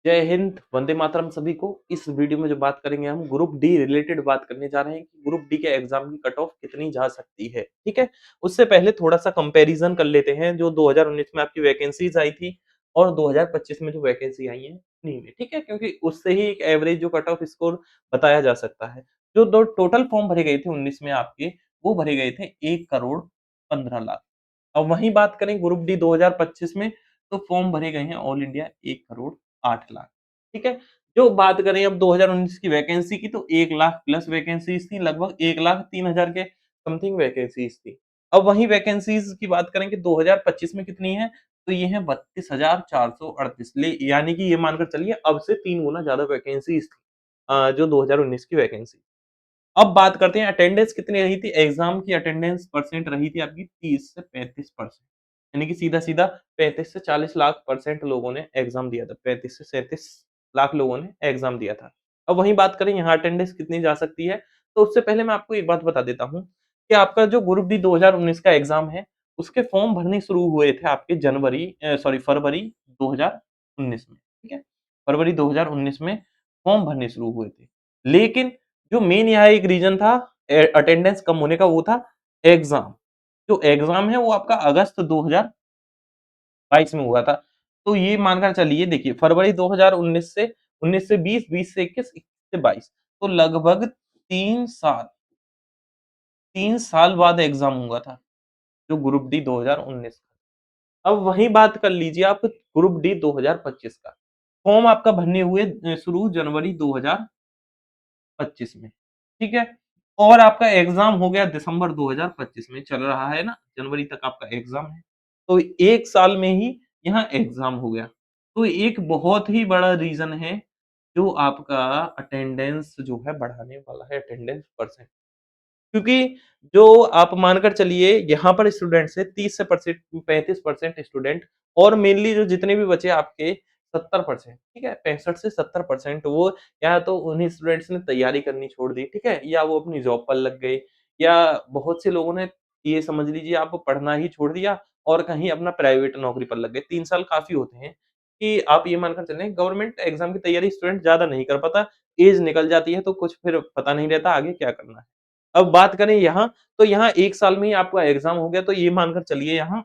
जय हिंद, वंदे मातरम सभी को। इस वीडियो में जो बात करेंगे हम ग्रुप डी रिलेटेड बात करने जा रहे हैं कि ग्रुप डी के एग्जाम की कट ऑफ कितनी जा सकती है, ठीक है? उससे पहले थोड़ा-सा कंपैरिजन कर लेते हैं जो 2019 में आपकी वैकेंसीज़ आई थी और 2025 में जो वैकेंसी आई है उन्हीं में, ठीक है? क्योंकि उससे ही एक एवरेज जो कट ऑफ स्कोर बताया जा सकता है। जो दो टोटल फॉर्म भरे गए थे 19 में आपके, वो भरे गए थे 1 करोड़ 15 लाख। अब वहीं बात करें ग्रुप डी 2025 में, तो फॉर्म भरे गए हैं ऑल इंडिया 1 करोड़ 8 लाख, ठीक है? जो बात करें अब 2019 की वैकेंसी की तो 1 लाख प्लस वैकेंसीज़ थी, लगभग 1 लाख 3 हज़ार के समथिंग वैकेंसीज़ थी। अब वहीं वैकेंसीज़ की बात करें कि 2025 में कितनी है, तो ये है 32,438 यानी कि ये मानकर चलिए अब से 3 गुना ज़्यादा वैकेंसीज़ थी जो 2019 की वैकेंसी। अब बात करते हैं अटेंडेंस कितनी रही थी, एग्ज़ाम की अटेंडेंस परसेंट रही थी आपकी 30 से 35%, यानी कि सीधा-सीधा 35 से 40 लाख परसेंट लोगों ने एग्ज़ाम दिया था। 35 से 37 लाख लोगों ने एग्ज़ाम दिया था। अब वहीं बात करें यहाँ अटेंडेंस कितनी जा सकती है, तो उससे पहले मैं आपको एक बात बता देता हूँ कि आपका जो ग्रुप डी 2019 का एग्ज़ाम है, उसके फॉर्म भरने शुरू हुए थे आपके फरवरी 2019 में, ठीक है? फरवरी 2019 में फॉर्म भरने शुरू हुए थे। लेकिन जो मेन यहाँ एक रीज़न था अटेंडेंस कम होने का वो था एग्ज़ाम। जो एग्ज़ाम है वो आपका अगस्त 2022 में हुआ था। तो ये मानकर चलिए देखिए फरवरी 2019 से 19 से 20, 20 से 21, 21 से 22 तो लगभग 3 साल 3 साल बाद एग्ज़ाम हुआ था, जो ग्रुप डी 2019 का। अब वही बात कर लीजिए आप ग्रुप डी 2025 का। फॉर्म आपका भरने हुए शुरू जनवरी 2025 में, ठीक है? और आपका एग्ज़ाम हो गया दिसंबर 2025 में, चल रहा है ना, जनवरी तक आपका एग्ज़ाम है। तो 1 साल में ही यहाँ एग्ज़ाम हो गया। तो एक बहुत ही बड़ा रीज़न है, जो आपका अटेंडेंस जो है बढ़ाने वाला है, अटेंडेंस परसेंट। क्योंकि जो आप मानकर चलिए यहाँ पर स्टूडेंट्स हैं 30 से परसेंट 35% स्टूडेंट और मेनली जो जितने भी बचे आपके 70% ठीक है? 65 से 70% वो या तो उन्हीं स्टूडेंट्स ने तैयारी करनी छोड़ दी, ठीक है? या वो अपनी जॉब पर लग गए या बहुत से लोगों ने ये समझ लीजिए आप पढ़ना ही छोड़ दिया और कहीं अपना प्राइवेट नौकरी पर लग गए। 3 साल काफ़ी होते हैं कि आप ये मानकर चलें गवर्नमेंट एग्ज़ाम की तैयारी स्टूडेंट ज़्यादा नहीं कर पाता, ऐज निकल जाती है तो कुछ फिर पता नहीं रहता आगे क्या करना है। अब बात करें यहाँ, तो यहाँ 1 साल में ही आपका एग्ज़ाम हो गया, तो ये मानकर चलिए यहाँ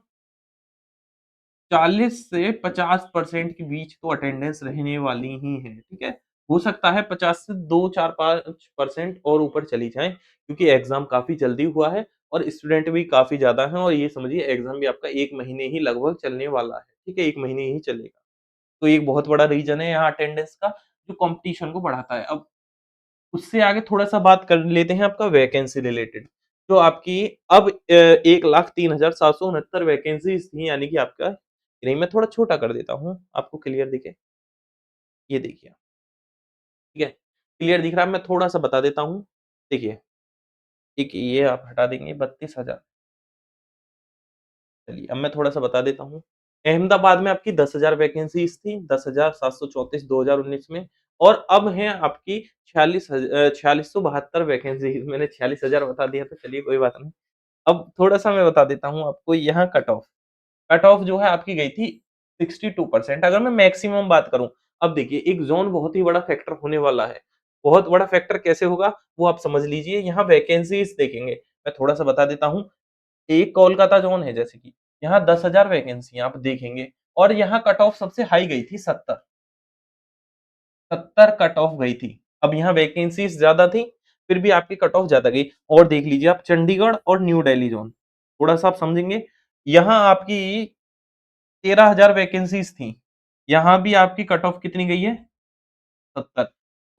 40 से 50% के बीच तो अटेंडेंस रहने वाली ही है, ठीक है? हो सकता है 50 से 2, 4, 5% और ऊपर चली जाएँ, क्योंकि एग्ज़ाम काफ़ी जल्दी हुआ है और स्टूडेंट भी काफ़ी ज़्यादा हैं और ये समझिए एग्ज़ाम भी आपका 1 महीने ही लगभग चलने वाला है, ठीक है? 1 महीने ही चलेगा। तो एक बहुत बड़ा रीज़न है यहाँ अटेंडेंस का, जो कॉम्पिटिशन को बढ़ाता है। अब उससे आगे थोड़ा-सा बात कर लेते हैं आपका वैकेंसी रिलेटेड। जो आपकी अब 1,03,769 वैकेंसीज़ थी यानी कि आपका नहीं मैं थोड़ा छोटा कर देता हूँ, आपको क्लियर दिखे। ये देखिए, ठीक है? क्लियर दिख रहा है, मैं थोड़ा-सा बता देता हूँ। देखिए, एक ये आप हटा देंगे 32,000 चलिए, अब मैं थोड़ा-सा बता देता हूँ। अहमदाबाद में आपकी 10,000 वैकेंसीज़ थी, 10,734 2019 में और अब हैं आपकी 4672 वैकेंसीज़ मैंने 46,000 बता दिया तो चलिए कोई बात नहीं। अब थोड़ा-सा मैं बता देता हूँ आपको यहाँ कट ऑफ। कट ऑफ जो है आपकी गई थी 62% अगर मैं मैक्सिमम बात करूँ। अब देखिए एक ज़ोन बहुत ही बड़ा फैक्टर होने वाला है। बहुत बड़ा फैक्टर कैसे होगा वो आप समझ लीजिए यहाँ वैकेंसीज़ देखेंगे। मैं थोड़ा-सा बता देता हूँ। एक कोलकाता ज़ोन है जैसे कि यहाँ 10,000 वैकेंसी है आप देखेंगे और यहाँ कट ऑफ सबसे हाई गई थी 70, 70 कट ऑफ गई थी। अब यहाँ वैकेंसीज़ ज़्यादा थी, फिर भी आपकी कट ऑफ ज़्यादा गई और देख लीजिए आप चंडीगढ़ और न्यू दिल्ली ज़ोन, थोड़ा-सा आप समझेंगे, यहाँ आपकी 13,000 वैकेंसीज़ थी। यहाँ भी आपकी कट ऑफ कितनी गई है? 70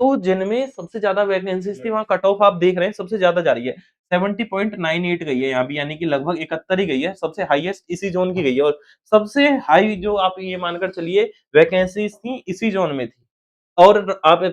तो जिनमें सबसे ज़्यादा वैकेंसीज़ थी वहाँ कट ऑफ आप देख रहे हैं सबसे ज़्यादा जा रही है। 70.98 गई है यहाँ भी यानी कि लगभग 71 ही गई है, सबसे हाईएस्ट इसी ज़ोन की गई है और सबसे हाई जो आप ये मानकर चलिए वैकेंसीज़ थी इसी ज़ोन में थी। और आप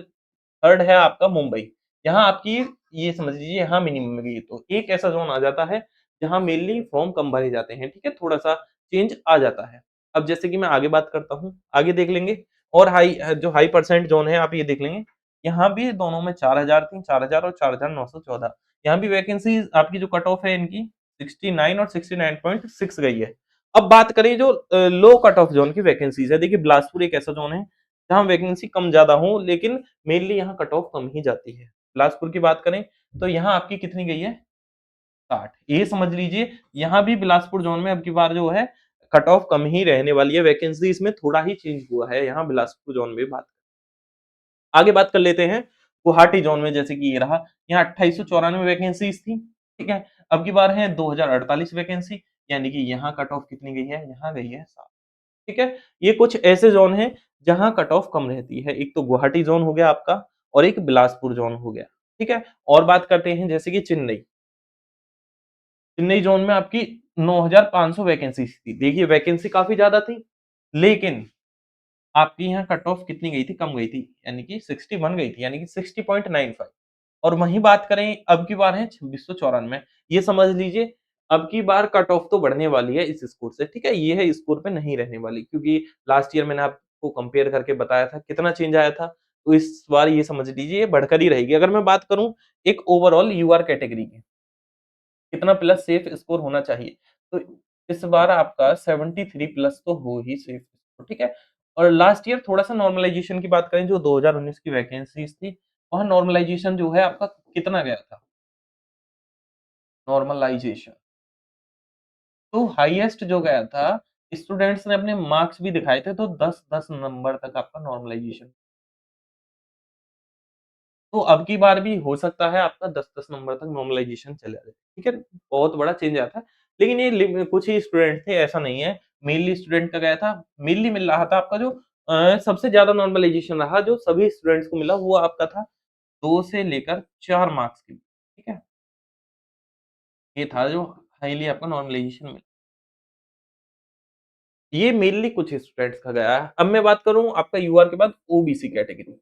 थर्ड है आपका मुंबई। यहाँ आपकी ये समझ लीजिए यहाँ मिनिमम में गई तो एक ऐसा ज़ोन आ जाता है जहाँ मेनली फॉर्म कम भरे जाते हैं, ठीक है? थोड़ा-सा चेंज आ जाता है। अब जैसे कि मैं आगे बात करता हूँ, आगे देख लेंगे और जो हाई परसेंट ज़ोन है आप ये देख लेंगे, यहाँ भी दोनों में 4,000 थी, 4,000 और 4,914 यहाँ भी वैकेंसीज़ आपकी जो कट ऑफ है इनकी 69 और 69.6 गई है। अब बात करें जो लो कट ऑफ ज़ोन की वैकेंसीज़ है, देखिए बिलासपुर एक ऐसा ज़ोन है जहाँ वैकेंसी कम ज़्यादा हो, लेकिन मेनली यहाँ कट ऑफ कम ही जाती है। बिलासपुर की बात करें तो यहाँ आपकी कितनी गई है? 60। ये समझ लीजिए यहाँ भी बिलासपुर ज़ोन में अब की बार जो है कट ऑफ कम ही रहने वाली है, वैकेंसी इसमें थोड़ा ही चेंज हुआ है यहाँ बिलासपुर ज़ोन में बात। आगे बात कर लेते हैं गुवाहाटी ज़ोन में, जैसे कि ये रहा, यहाँ 2894 वैकेंसीज़ थी, ठीक है? अब की बार है 2048 वैकेंसी, यानी कि यहाँ कट ऑफ कितनी गई है? यहाँ गई है 7, ठीक है? ये कुछ ऐसे ज़ोन हैं जहाँ कट ऑफ कम रहती है, एक तो गुवाहाटी ज़ोन हो गया आपका और एक बिलासपुर ज़ोन हो गया, ठीक है? और बात करते हैं जैसे कि चेन्नई। चेन्नई ज़ोन में आपकी 9500 वैकेंसीज़ थी। देखिए वैकेंसी काफ़ी ज़्यादा थी, लेकिन आपकी यहाँ कट ऑफ कितनी गई थी? कम गई थी, यानी कि 61 गई थी, यानी कि 60.95। और वहीं बात करें अब की बार है 2694। ये समझ लीजिए अब की बार कट ऑफ तो बढ़ने वाली है इस स्कोर से, ठीक है? ये है स्कोर पे नहीं रहने वाली, क्योंकि लास्ट ईयर मैंने आपको कंपेयर करके बताया था कितना चेंज आया था, तो इस बार ये समझ लीजिए ये बढ़कर ही रहेगी। अगर मैं बात करूँ एक ओवरऑल यूआर कैटेगरी की, कितना प्लस सेफ स्कोर होना चाहिए? तो इस बार आपका 73 प्लस तो हो ही सेफ स्कोर, ठीक है? और लास्ट ईयर थोड़ा-सा नॉर्मलाइज़ेशन की बात करें, जो 2019 की वैकेंसीज़ थी, वहाँ नॉर्मलाइज़ेशन जो है आपका कितना गया था? नॉर्मलाइज़ेशन तो हाईएस्ट जो गया था, स्टूडेंट्स ने अपने मार्क्स भी दिखाए थे, तो 10-10 नंबर तक आपका नॉर्मलाइज़ेशन। तो अब की बार भी हो सकता है आपका 10-10 नंबर तक नॉर्मलाइज़ेशन चला जाए, ठीक है? बहुत बड़ा चेंज आया था। लेकिन ये कुछ ही स्टूडेंट थे, ऐसा नहीं है। मेनली स्टूडेंट का गया था, मेनली मिल रहा था आपका जो सबसे ज़्यादा नॉर्मलाइज़ेशन रहा, जो सभी स्टूडेंट्स को मिला, वो आपका था 2 से लेकर 4 मार्क्स के बीच, ठीक है? ये था जो हाइली आपका नॉर्मलाइज़ेशन मिला। ये मेनली कुछ स्टूडेंट्स का गया है। अब मैं बात करूँ आपका यूआर के बाद ओबीसी कैटेगरी।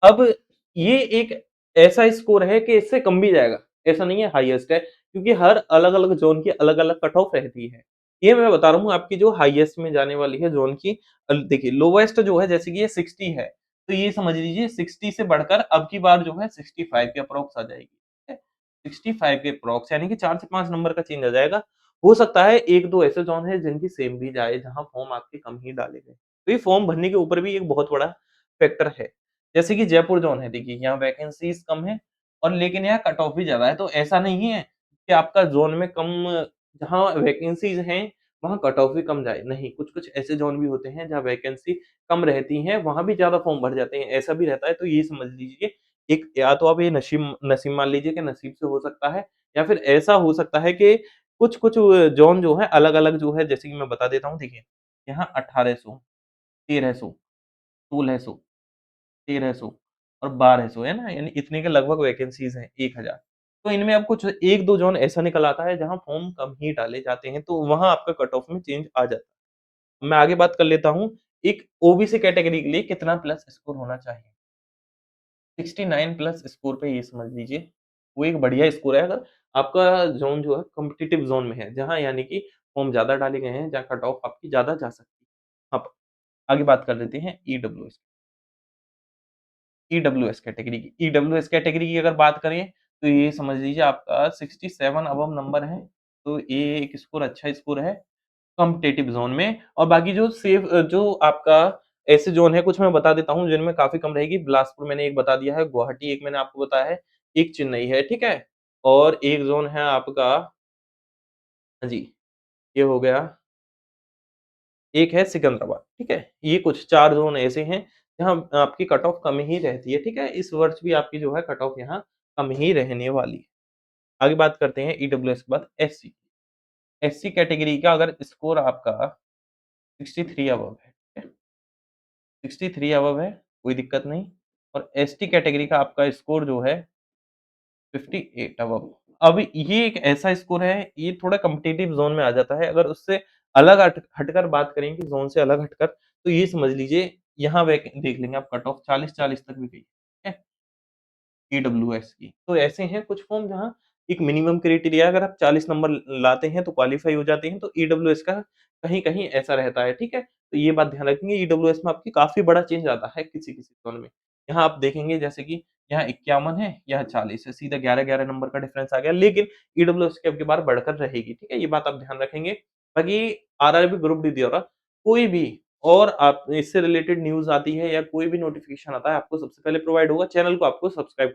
अब ये एक ऐसा स्कोर है कि इससे कम भी जाएगा, ऐसा नहीं है हाईएस्ट है, क्योंकि हर अलग-अलग ज़ोन की अलग-अलग कट ऑफ रहती है। ये मैं बता रहा हूँ आपकी जो हाईएस्ट में जाने वाली है ज़ोन की, देखिए लोवेस्ट जो है जैसे कि ये 60 है, तो ये समझ लीजिए 60 से बढ़कर अब की बार जो है 65 के अप्रॉक्स आ जाएगी, ठीक है? 65 के अप्रॉक्स, यानी कि 4 से 5 नंबर का चेंज आ जाएगा। हो सकता है 1-2 ऐसे ज़ोन हैं जिनकी सेम भी जाए, जहाँ फॉर्म आपके कम ही डाले गए। तो ये फॉर्म भरने के ऊपर भी एक बहुत बड़ा फैक्टर है। जैसे कि जयपुर ज़ोन है, देखिए यहाँ वैकेंसीज़ कम है और लेकिन यहाँ कट ऑफ भी ज़्यादा है, तो ऐसा नहीं है कि आपका ज़ोन में कम, जहाँ वैकेंसीज़ हैं, वहाँ कट ऑफ भी कम जाए, नहीं, कुछ-कुछ ऐसे ज़ोन भी होते हैं जहाँ वैकेंसी कम रहती हैं, वहाँ भी ज़्यादा फॉर्म भर जाते हैं, ऐसा भी रहता है। तो ये समझ लीजिए एक, या तो आप ये नसीब नसीब मान लीजिए कि नसीब से हो सकता है, या फिर ऐसा हो सकता है कि कुछ-कुछ ज़ोन जो है अलग-अलग जो है, जैसे कि मैं बता देता हूँ, देखिए यहाँ 1800, 1300, 1600, 1300 और 1200 है ना? यानी इतने के लगभग वैकेंसीज़ हैं, 1000। तो इनमें अब कुछ 1-2 ज़ोन ऐसा निकल आता है जहाँ फॉर्म कम ही डाले जाते हैं, तो वहाँ आपका कट ऑफ में चेंज आ जाता है। मैं आगे बात कर लेता हूँ, एक ओबीसी कैटेगरी के लिए कितना प्लस स्कोर होना चाहिए? 69 प्लस स्कोर पे ये समझ लीजिए, वो एक बढ़िया स्कोर है, अगर आपका ज़ोन जो है कॉम्पिटिटिव ज़ोन में है, जहाँ यानी कि फॉर्म ज़्यादा डाले गए हैं, जहाँ कट ऑफ आपकी ज़्यादा जा सकती है। अब आगे बात कर लेते हैं ईडब्ल्यूएस। ईडब्ल्यूएस कैटेगरी की। ईडब्ल्यूएस कैटेगरी की अगर बात करें, तो ये समझ लीजिए आपका 67 अबव नंबर है, तो ये एक स्कोर, अच्छा स्कोर है कॉम्पिटिटिव ज़ोन में। और बाकी जो सेफ जो आपका ऐसे ज़ोन है, कुछ मैं बता देता हूँ जिनमें काफ़ी कम रहेगी। बिलासपुर मैंने एक बता दिया है, गुवाहाटी एक मैंने आपको बताया है, एक चेन्नई है, ठीक है? और एक ज़ोन है आपका, हाँ जी, ये हो गया, एक है सिकंदराबाद, ठीक है? ये कुछ 4 ज़ोन ऐसे हैं, जहाँ आपकी कट ऑफ कम ही रहती है, ठीक है? इस वर्ष भी आपकी जो है कट ऑफ यहाँ कम ही रहने वाली है। आगे बात करते हैं ईडब्ल्यूएस के बाद एससी। एससी कैटेगरी का अगर स्कोर आपका 63 अबव है, ठीक है? 63 अबव है, कोई दिक्कत नहीं। और एसटी कैटेगरी का आपका स्कोर जो है 58 अबव। अब ये एक ऐसा स्कोर है, ये थोड़ा कॉम्पिटिटिव ज़ोन में आ जाता है। अगर उससे अलग हटकर बात करें, कि ज़ोन से अलग हटकर, तो ये समझ लीजिए यहाँ देख लेंगे आप, कट ऑफ 40-40 तक भी गई है। ईडब्ल्यूएस की। तो ऐसे हैं कुछ फॉर्म जहाँ एक मिनिमम क्राइटेरिया, अगर आप 40 नंबर लाते हैं तो क्वालीफाई हो जाते हैं, तो ईडब्ल्यूएस का कहीं-कहीं ऐसा रहता है, ठीक है? तो ये बात ध्यान रखेंगे, ईडब्ल्यूएस में आपकी काफ़ी बड़ा चेंज आता है किसी-किसी ज़ोन में। यहाँ आप देखेंगे जैसे कि यहाँ 51 है, यहाँ 40 है, सीधा 11-11 नंबर का डिफरेंस आ गया, लेकिन ईडब्ल्यूएस की अब की बार बढ़कर रहेगी, ठीक है? ये बात आप ध्यान रखेंगे। बाकी आरआरबी ग्रुप डी द्वारा कोई भी और आप इससे रिलेटेड न्यूज़ आती है या कोई भी नोटिफ़िकेशन आता है, आपको सबसे पहले प्रोवाइड होगा, चैनल को आपको सब्सक्राइब